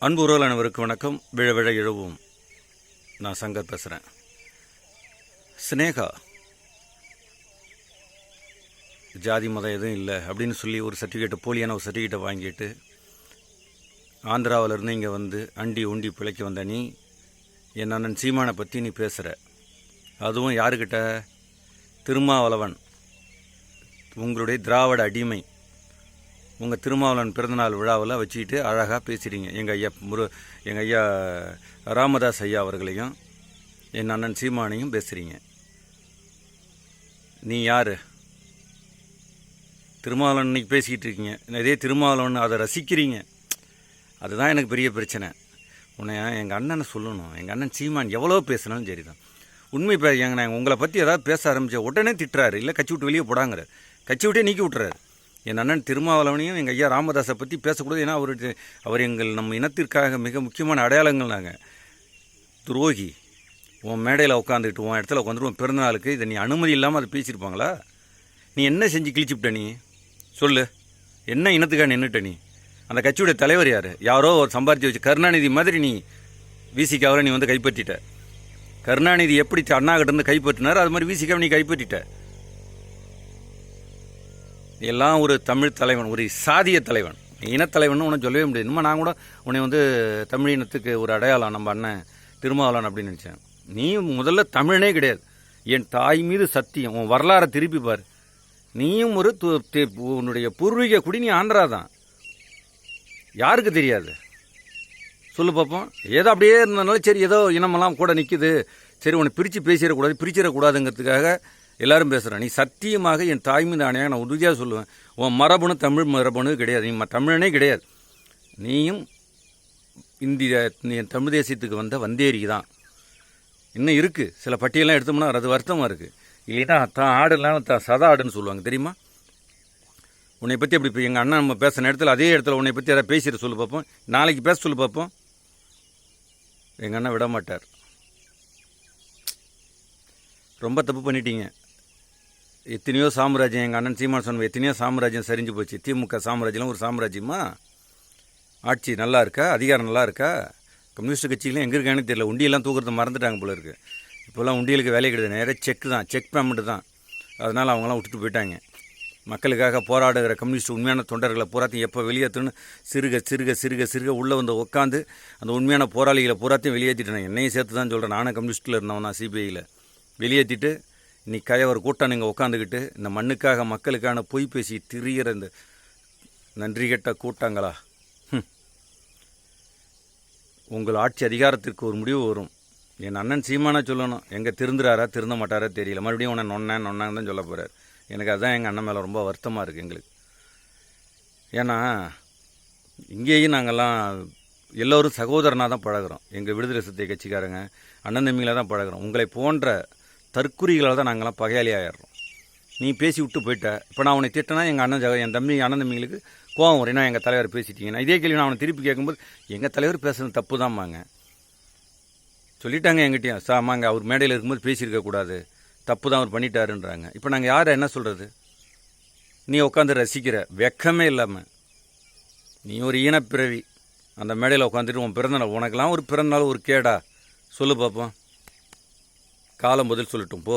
அன்பு உறவுகள் அனைவருக்கு வணக்கம். விழ விழ எழுவும். நான் சங்கர் பேசுகிறேன். ஸ்னேகா ஜாதி மதம் எதுவும் இல்லை அப்படின்னு சொல்லி ஒரு சர்டிஃபிகேட்டை, போலியான ஒரு சர்டிஃபிகேட்டை வாங்கிட்டு ஆந்திராவிலேருந்து இங்கே வந்து அண்டி உண்டி பிழைக்க வந்த நீ என் அண்ணன் சீமானை பற்றி நீ பேசுகிற. அதுவும் யாருக்கிட்ட? திருமாவளவன், உங்களுடைய திராவிட அடிமை. உங்கள் திருமாவளவன் பிறந்தநாள் விழாவில் வச்சுக்கிட்டு அழகாக பேசுகிறீங்க. எங்கள் ஐயா ராமதாஸ் ஐயா அவர்களையும் என் அண்ணன் சீமானையும் பேசுகிறீங்க. நீ யார்? திருமாவளவன் இன்னைக்கு பேசிக்கிட்டு இருக்கீங்க. இதே திருமாவளவன் அதை ரசிக்கிறீங்க. அதுதான் எனக்கு பெரிய பிரச்சனை. உன்னை எங்கள் அண்ணனை சொல்லணும். எங்கள் அண்ணன் சீமான் எவ்வளோ பேசினாலும் சரி தான். உண்மை நான் உங்களை பற்றி ஏதாவது பேச ஆரம்பித்த உடனே திட்டுறாரு, இல்லை கட்சி விட்டு வெளியே போடாங்கிறார். கட்சி விட்டே நீக்கி விட்டுறாரு. என் அண்ணன் திருமாவளவனையும் எங்கள் ஐயா ராமதாஸை பற்றி பேசக்கூடாது. ஏன்னா அவர் நம்ம இனத்திற்காக மிக முக்கியமான அடையாளங்கள். நாங்கள் துரோகி. உன் மேடையில் உட்காந்துக்கிட்டு உன் இடத்துல உட்காந்துட்டு உன் பிறந்தநாளுக்கு இதை நீ அனுமதி இல்லாமல் அதை பேசியிருப்பாங்களா? நீ என்ன செஞ்சு கிழிச்சுப்பிட்ட? நீ சொல்லு, என்ன இனத்துக்காக நின்றுட்ட? நீ அந்த கட்சியுடைய தலைவர் யார்? யாரோ ஒரு சம்பாரித்து வச்சு கருணாநிதி மாதிரி நீ விசிகாவில் நீ வந்து கைப்பற்றிட்ட. கருணாநிதி எப்படி அண்ணாகிட்டேருந்து கைப்பற்றினார், அது மாதிரி விசிகாவை நீ கைப்பற்றிட்ட. எல்லாம் ஒரு தமிழ் தலைவன், ஒரு சாதிய தலைவன், இனத்தலைவன் உன்னை சொல்லவே முடியாது. இன்னும் நான் கூட உன்னை வந்து தமிழ் இனத்துக்கு ஒரு அடையாளம் நம்ம அண்ணன் திருமாவளவன் அப்படின்னு நினச்சேன். நீ முதல்ல தமிழனே கிடையாது. என் தாய் மீது சத்தியம். உன் வரலாறை திருப்பி பார். நீயும் ஒரு உன்னுடைய பூர்வீக குடி நீ ஆந்திரா தான். யாருக்கு தெரியாது? சொல்லு பார்ப்போம். ஏதோ அப்படியே இருந்ததுனால சரி, ஏதோ இனமெல்லாம் கூட நிற்குது, சரி உன்னை பிரிச்சிடக்கூடாதுங்கிறதுக்காக எல்லாரும் பேசுகிறேன். நீ சத்தியமாக என் தாய் மீது ஆணையாக நான் உறுதியாக சொல்லுவேன், உன் மரபணு தமிழ் மரபணு கிடையாது. நீ தமிழனே கிடையாது. நீயும் என் தமிழ் தேசியத்துக்கு வந்தேரி தான். இன்னும் இருக்குது. சில பட்டியெல்லாம் எடுத்தோம்னா அது வருத்தமாக இருக்குது. இல்லைன்னா தான் ஆடுலாம் சதா ஆடுன்னு சொல்லுவாங்க, தெரியுமா? உன்னை பற்றி அப்படி இப்போ எங்கள் அண்ணன் நம்ம பேசுன இடத்துல அதே இடத்துல உன்னை பற்றி எதாவது பேசிட்டு சொல்லு பார்ப்போம். நாளைக்கு பேச சொல்லு பார்ப்போம். எங்கள் அண்ணன் விட மாட்டார். ரொம்ப தப்பு பண்ணிட்டீங்க. எத்தனையோ சாம்ராஜ்யம், எங்கள் அண்ணன் சீமான் சொன்ன எத்தனையோ சாம்ராஜ்யம் சரிஞ்சு போச்சு. திமுக சாம்ராஜ்யம் ஒரு சாம்ராஜ்யமா? ஆட்சி நல்லா இருக்கா? அதிகாரம் நல்லா இருக்கா? கம்யூனிஸ்ட் கட்சிகள்லாம் எங்கே இருக்கானே தெரியல. உண்டியெல்லாம் தூக்குறத மறந்துட்டாங்க போல இருக்குது. இப்போல்லாம் உண்டியலுக்கு வேலையை கிடையாது, நேராக செக் தான், செக் பேமெண்ட்டு தான். அதனால் அவங்களாம் விட்டுட்டு போயிட்டாங்க. மக்களுக்காக போராடுகிற கம்யூனிஸ்ட் உண்மையான தொண்டர்களை பூராத்தையும் எப்போ வெளியேற்றணும்னு சிறுக சிறுக சிறுக சிறுக உள்ளே வந்து உட்காந்து அந்த உண்மையான போராளிகளை பூராத்தையும் வெளியேற்றிட்டேன். என்னையும் சேர்த்து தான் சொல்கிறேன். நானும் கம்யூனிஸ்ட்டில் இருந்தவன் தான், சிபிஐயில். வெளியேற்றிட்டு நீ ஒரு கூட்டம் நீங்கள் உட்காந்துக்கிட்டு இந்த மண்ணுக்காக மக்களுக்கான பொய் பேசி திரிகிற இந்த நன்றி கெட்ட கூட்டங்களா? உங்கள் ஆட்சி அதிகாரத்திற்கு ஒரு முடிவு வரும். என் அண்ணன் சீமானா சொல்லணும், எங்கே திருந்துறாரா திருந்த மாட்டாரா தெரியல. மறுபடியும் உன்னை நொன்னான்னு தான் சொல்ல போகிறார். எனக்கு அதுதான் எங்கள் அண்ணன் மேலே ரொம்ப வருத்தமாக இருக்குது எங்களுக்கு. ஏன்னா இங்கேயும் நாங்கள்லாம் எல்லோரும் சகோதரனாக தான் பழகிறோம். எங்கள் விடுதலை சிறுத்தை கட்சிக்காரங்க அண்ணன் தம்பிங்களாக தான் பழகிறோம். உங்களை போன்ற தற்குறிகளால் தான் நாங்கள்லாம் பகையாளி ஆகிடுறோம். நீ பேசி விட்டு போயிட்ட. இப்போ நான் அவனை திட்டனா என் தம்பி அண்ணன் தம்பிங்களுக்கு கோவம் வரும். ஏன்னா எங்கள் தலைவர் பேசிட்டீங்கன்னா இதே கேள்வி நான் அவனை திருப்பி கேட்கும்போது எங்கள் தலைவர் பேசுறது தப்பு தான்மாங்க சொல்லிட்டாங்க எங்கிட்டையும். சாமாங்க அவர் மேடையில் இருக்கும்போது பேசியிருக்கக்கூடாது, தப்பு தான் அவர் பண்ணிட்டாருன்றாங்க. இப்போ நாங்கள் யாரை என்ன சொல்கிறது? நீ உட்காந்து ரசிக்கிற வெக்கமே இல்லாமல். நீ ஒரு ஈனப்பிறவி. அந்த மேடையில் உட்காந்துட்டு உன் பிறந்தநாள், உனக்கெல்லாம் ஒரு பிறந்தநாள் ஒரு கேடா? சொல்லு பார்ப்போம். காலம் பதில் சொல்லட்டும் போ.